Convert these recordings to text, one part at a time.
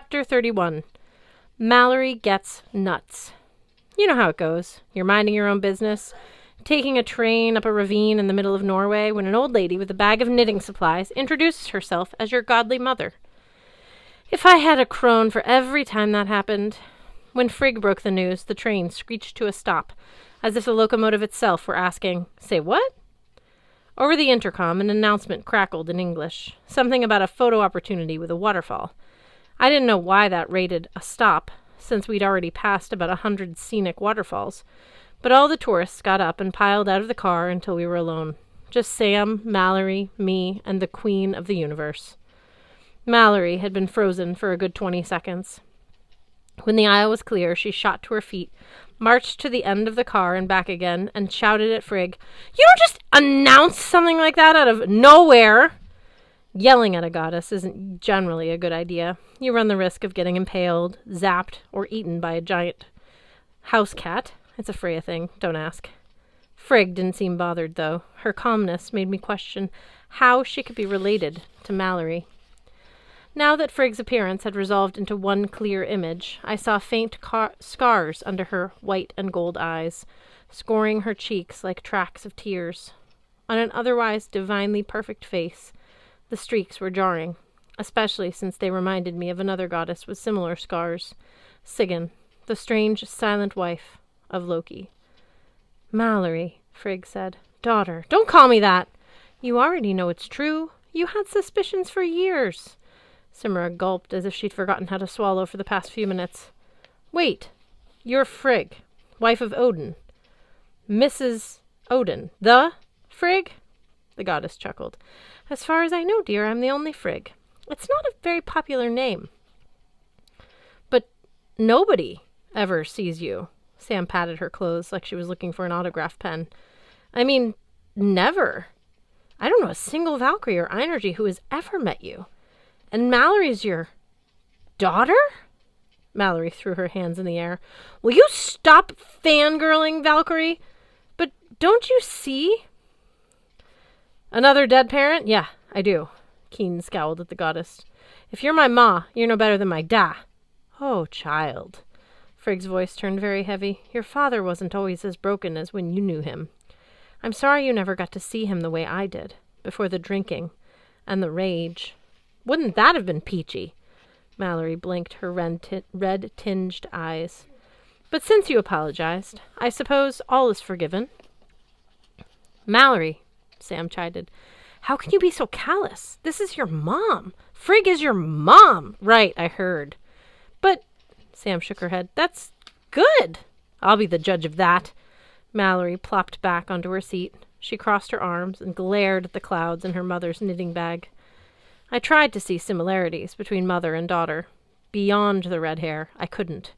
Chapter 31. Mallory Gets Nuts. You know how it goes. You're minding your own business, taking a train up a ravine in the middle of Norway, when an old lady with a bag of knitting supplies introduces herself as your godly mother. If I had a crone for every time that happened. When Frigg broke the news, the train screeched to a stop, as if the locomotive itself were asking, "Say what?" Over the intercom, an announcement crackled in English, something about a photo opportunity with a waterfall. I didn't know why that rated a stop, since we'd already passed about 100 scenic waterfalls, but all the tourists got up and piled out of the car until we were alone. Just Sam, Mallory, me, and the queen of the universe. Mallory had been frozen for a good 20 seconds. When the aisle was clear, she shot to her feet, marched to the end of the car and back again, and shouted at Frigg, "You don't just announce something like that out of nowhere!" Yelling at a goddess isn't generally a good idea. You run the risk of getting impaled, zapped, or eaten by a giant house cat. It's a Freya thing, don't ask. Frigg didn't seem bothered, though. Her calmness made me question how she could be related to Mallory. Now that Frigg's appearance had resolved into one clear image, I saw faint scars under her white and gold eyes, scoring her cheeks like tracks of tears. On an otherwise divinely perfect face, the streaks were jarring, especially since they reminded me of another goddess with similar scars, Sigyn, the strange, silent wife of Loki. "Mallory," Frigg said. "Daughter, don't call me that! You already know it's true. You had suspicions for years." Simra gulped as if she'd forgotten how to swallow for the past few minutes. "Wait, you're Frigg, wife of Odin. Mrs. Odin. The Frigg?" The goddess chuckled. "As far as I know, dear, I'm the only Frigg. It's not a very popular name." "But nobody ever sees you." Sam patted her clothes like she was looking for an autograph pen. "I mean, never. I don't know a single Valkyrie or Einergy who has ever met you. And Mallory's your daughter?" Mallory threw her hands in the air. "Will you stop fangirling, Valkyrie? But don't you see?" "Another dead parent? Yeah, I do." Keen scowled at the goddess. "If you're my ma, you're no better than my da." "Oh, child." Frigg's voice turned very heavy. "Your father wasn't always as broken as when you knew him. I'm sorry you never got to see him the way I did, before the drinking and the rage. Wouldn't that have been peachy?" Mallory blinked her red-tinged eyes. "But since you apologized, I suppose all is forgiven." "Mallory," Sam chided, "how can you be so callous? This is your mom. Frigg is your mom." "Right, I heard. But," Sam shook her head, "that's good." "I'll be the judge of that." Mallory plopped back onto her seat. She crossed her arms and glared at the clouds in her mother's knitting bag. I tried to see similarities between mother and daughter. Beyond the red hair, I couldn't.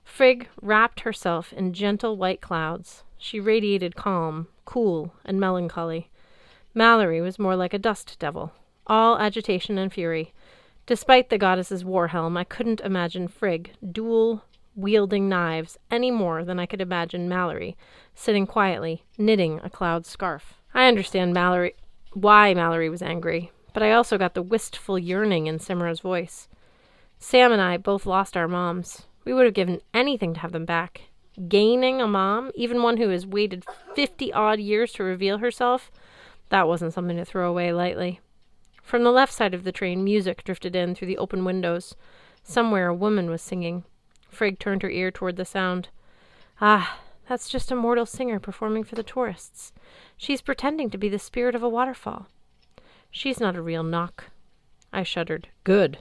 Frigg wrapped herself in gentle white clouds. She radiated calm, cool, and melancholy. Mallory was more like a dust devil, all agitation and fury. Despite the goddess's war helm, I couldn't imagine Frigg dual-wielding knives any more than I could imagine Mallory sitting quietly, knitting a cloud scarf. I understand why Mallory was angry, but I also got the wistful yearning in Simra's voice. Sam and I both lost our moms. We would have given anything to have them back. Gaining a mom, even one who has waited 50-odd years to reveal herself, that wasn't something to throw away lightly. From the left side of the train, music drifted in through the open windows. Somewhere a woman was singing. Frigg turned her ear toward the sound. "Ah, that's just a mortal singer performing for the tourists. She's pretending to be the spirit of a waterfall. She's not a real knock." I shuddered. "Good."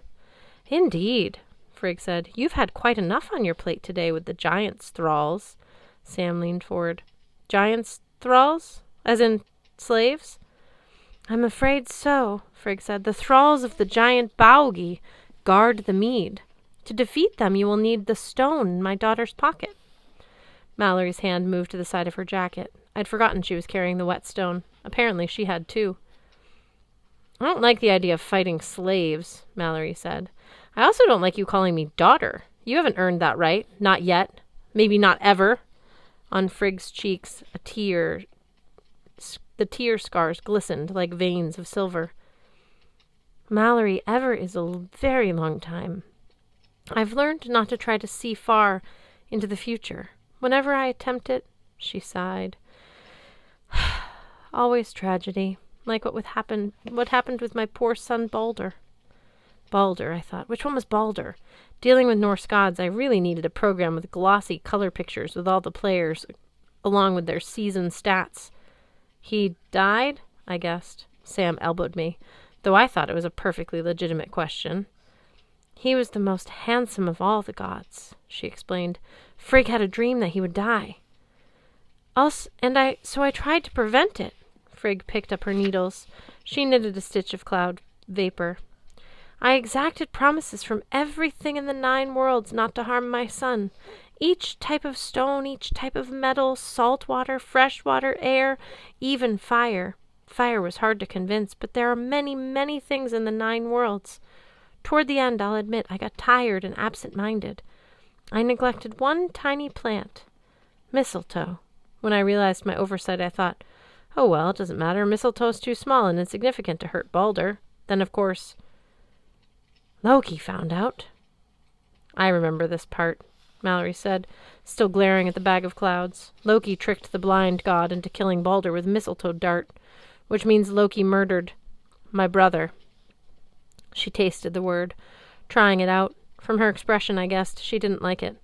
"Indeed," Frigg said. "You've had quite enough on your plate today with the giant's thralls." Sam leaned forward. "Giant's thralls? As in slaves?" "I'm afraid so," Frigg said. "The thralls of the giant Baugi guard the mead. To defeat them, you will need the stone in my daughter's pocket." Mallory's hand moved to the side of her jacket. I'd forgotten she was carrying the whetstone. Apparently she had too. "I don't like the idea of fighting slaves," Mallory said. "I also don't like you calling me daughter. You haven't earned that right. Not yet. Maybe not ever." On Frigg's cheeks, the tear scars glistened like veins of silver. "Mallory, ever is a very long time." I've learned not to try to see far into the future. Whenever I attempt it, she sighed. Always tragedy, like what happened with my poor son Balder. Balder, I thought. Which one was Balder? Dealing with Norse gods, I really needed a program with glossy color pictures with all the players, along with their season stats. He died? I guessed. Sam elbowed me, though I thought it was a perfectly legitimate question. He was the most handsome of all the gods, she explained. Frigg had a dream that he would die. So I tried to prevent it. Frigg picked up her needles. She knitted a stitch of cloud vapor. I exacted promises from everything in the 9 worlds not to harm my son. Each type of stone, each type of metal, salt water, fresh water, air, even fire. Fire was hard to convince, but there are many, many things in the 9 worlds. Toward the end, I'll admit, I got tired and absent-minded. I neglected one tiny plant. Mistletoe. When I realized my oversight, I thought, oh well, it doesn't matter. Mistletoe's too small and insignificant to hurt Balder. Then, of course, Loki found out. I remember this part, Mallory said, still glaring at the bag of clouds. Loki tricked the blind god into killing Balder with mistletoe dart, which means Loki murdered my brother. She tasted the word, trying it out. From her expression, I guessed she didn't like it.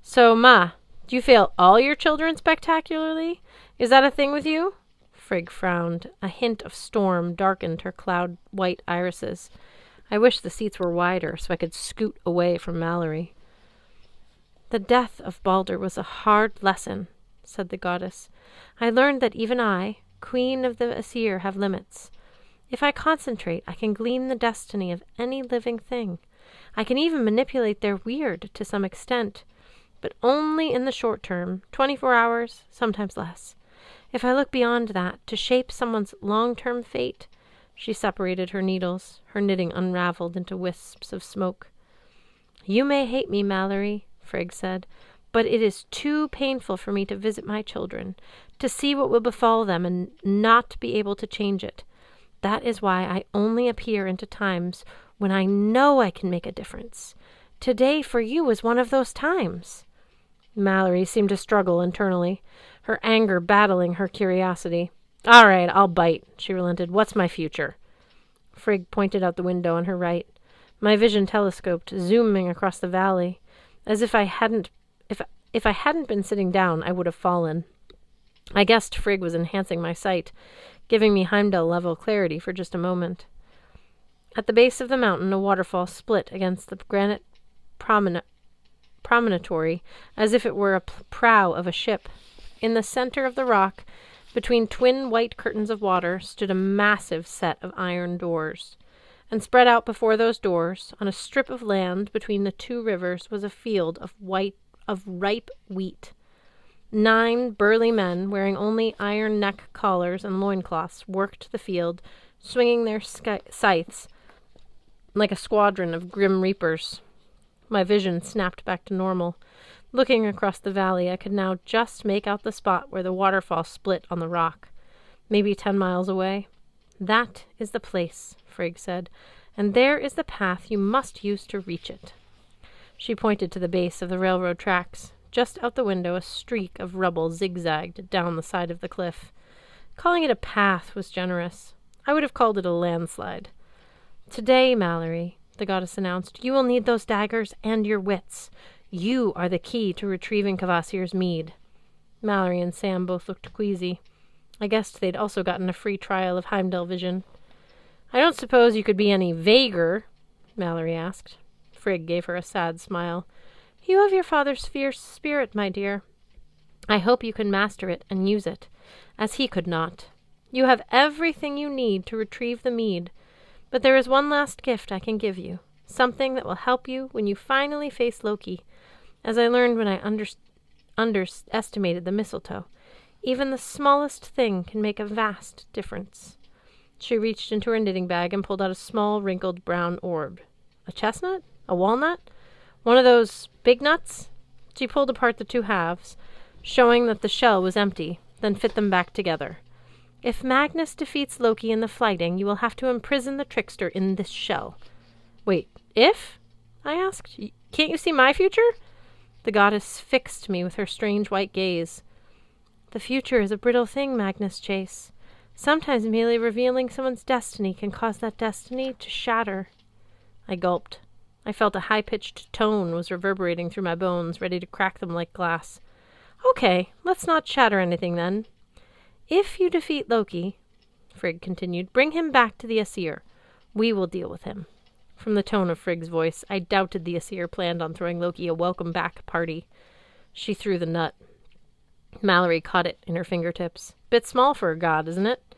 So, Ma, do you fail all your children spectacularly? Is that a thing with you? Frigg frowned. A hint of storm darkened her cloud-white irises. I wish the seats were wider so I could scoot away from Mallory. The death of Balder was a hard lesson, said the goddess. I learned that even I, queen of the Aesir, have limits. If I concentrate, I can glean the destiny of any living thing. I can even manipulate their weird to some extent, but only in the short term, 24 hours, sometimes less. If I look beyond that, to shape someone's long-term fate, she separated her needles. Her knitting unraveled into wisps of smoke. You may hate me, Mallory, Frigg said, but it is too painful for me to visit my children, to see what will befall them and not be able to change it. That is why I only appear into times when I know I can make a difference. Today for you is one of those times. Mallory seemed to struggle internally, her anger battling her curiosity. All right, I'll bite, she relented. What's my future? Frigg pointed out the window on her right. My vision telescoped, zooming across the valley. As if I hadn't been sitting down, I would have fallen. I guessed Frigg was enhancing my sight, giving me Heimdall-level clarity for just a moment. At the base of the mountain, a waterfall split against the granite promontory as if it were a prow of a ship. In the center of the rock, between twin white curtains of water, stood a massive set of iron doors. And spread out before those doors, on a strip of land between the 2 rivers, was a field of ripe wheat. 9 burly men, wearing only iron neck collars and loincloths, worked the field, swinging their scythes like a squadron of grim reapers. My vision snapped back to normal. Looking across the valley, I could now just make out the spot where the waterfall split on the rock, maybe 10 miles away. That is the place, Frigg said, and there is the path you must use to reach it. She pointed to the base of the railroad tracks. Just out the window, a streak of rubble zigzagged down the side of the cliff. Calling it a path was generous. I would have called it a landslide. Today, Mallory, the goddess announced, you will need those daggers and your wits. You are the key to retrieving Kvasir's mead. Mallory and Sam both looked queasy. I guessed they'd also gotten a free trial of Heimdall vision. I don't suppose you could be any vaguer, Mallory asked. Frigg gave her a sad smile. You have your father's fierce spirit, my dear. I hope you can master it and use it, as he could not. You have everything you need to retrieve the mead, but there is one last gift I can give you, something that will help you when you finally face Loki, as I learned when I underestimated the mistletoe. Even the smallest thing can make a vast difference. She reached into her knitting bag and pulled out a small, wrinkled brown orb. A chestnut? A walnut? One of those big nuts? She pulled apart the 2 halves, showing that the shell was empty, then fit them back together. If Magnus defeats Loki in the fighting, you will have to imprison the trickster in this shell. Wait, if? I asked. Can't you see my future? The goddess fixed me with her strange white gaze. The future is a brittle thing, Magnus Chase. Sometimes merely revealing someone's destiny can cause that destiny to shatter. I gulped. I felt a high-pitched tone was reverberating through my bones, ready to crack them like glass. Okay, let's not shatter anything then. If you defeat Loki, Frigg continued, bring him back to the Aesir. We will deal with him. From the tone of Frigg's voice, I doubted the Aesir planned on throwing Loki a welcome-back party. She threw the nut. Mallory caught it in her fingertips. Bit small for a god, isn't it?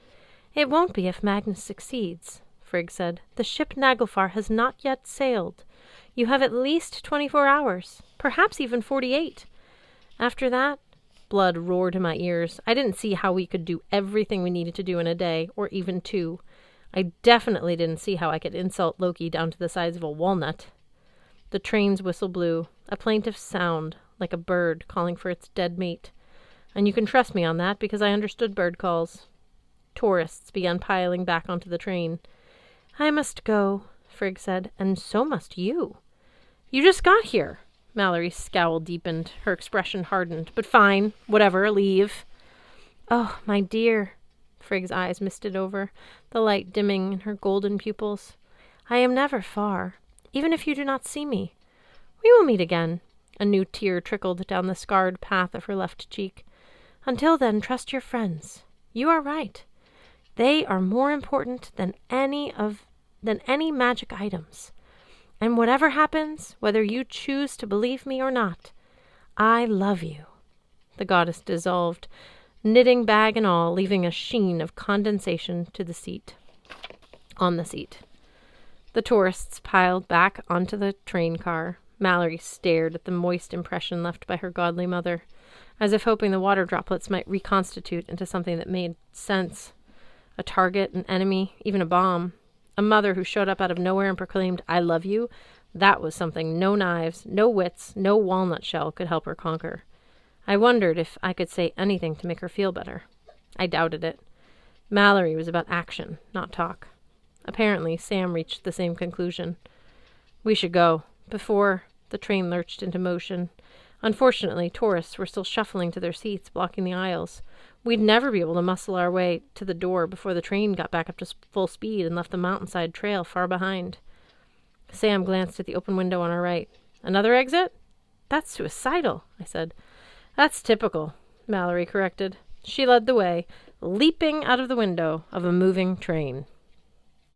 It won't be if Magnus succeeds, Frigg said. The ship Naglfar has not yet sailed. You have at least 24 hours, perhaps even 48. After that, blood roared in my ears. I didn't see how we could do everything we needed to do in a day, or even 2. I definitely didn't see how I could insult Loki down to the size of a walnut. The train's whistle blew, a plaintive sound, like a bird calling for its dead mate. And you can trust me on that because I understood bird calls. Tourists began piling back onto the train. I must go, Frigg said, and so must you. You just got here. Mallory's scowl deepened. Her expression hardened. But fine, whatever, leave. Oh, my dear. Frigg's eyes misted over, the light dimming in her golden pupils. I am never far, even if you do not see me. We will meet again. A new tear trickled down the scarred path of her left cheek. Until then, trust your friends. You are right. They are more important than any magic items. And whatever happens, whether you choose to believe me or not, I love you. The goddess dissolved, knitting bag and all, leaving a sheen of condensation on the seat. The tourists piled back onto the train car. Mallory stared at the moist impression left by her godly mother, as if hoping the water droplets might reconstitute into something that made sense. A target, an enemy, even a bomb. A mother who showed up out of nowhere and proclaimed, I love you. That was something no knives, no wits, no walnut shell could help her conquer. I wondered if I could say anything to make her feel better. I doubted it. Mallory was about action, not talk. Apparently, Sam reached the same conclusion. We should go. Before the train lurched into motion. Unfortunately, tourists were still shuffling to their seats, blocking the aisles. We'd never be able to muscle our way to the door before the train got back up to full speed and left the mountainside trail far behind. Sam glanced at the open window on our right. Another exit? That's suicidal, I said. That's typical, Mallory corrected. She led the way, leaping out of the window of a moving train.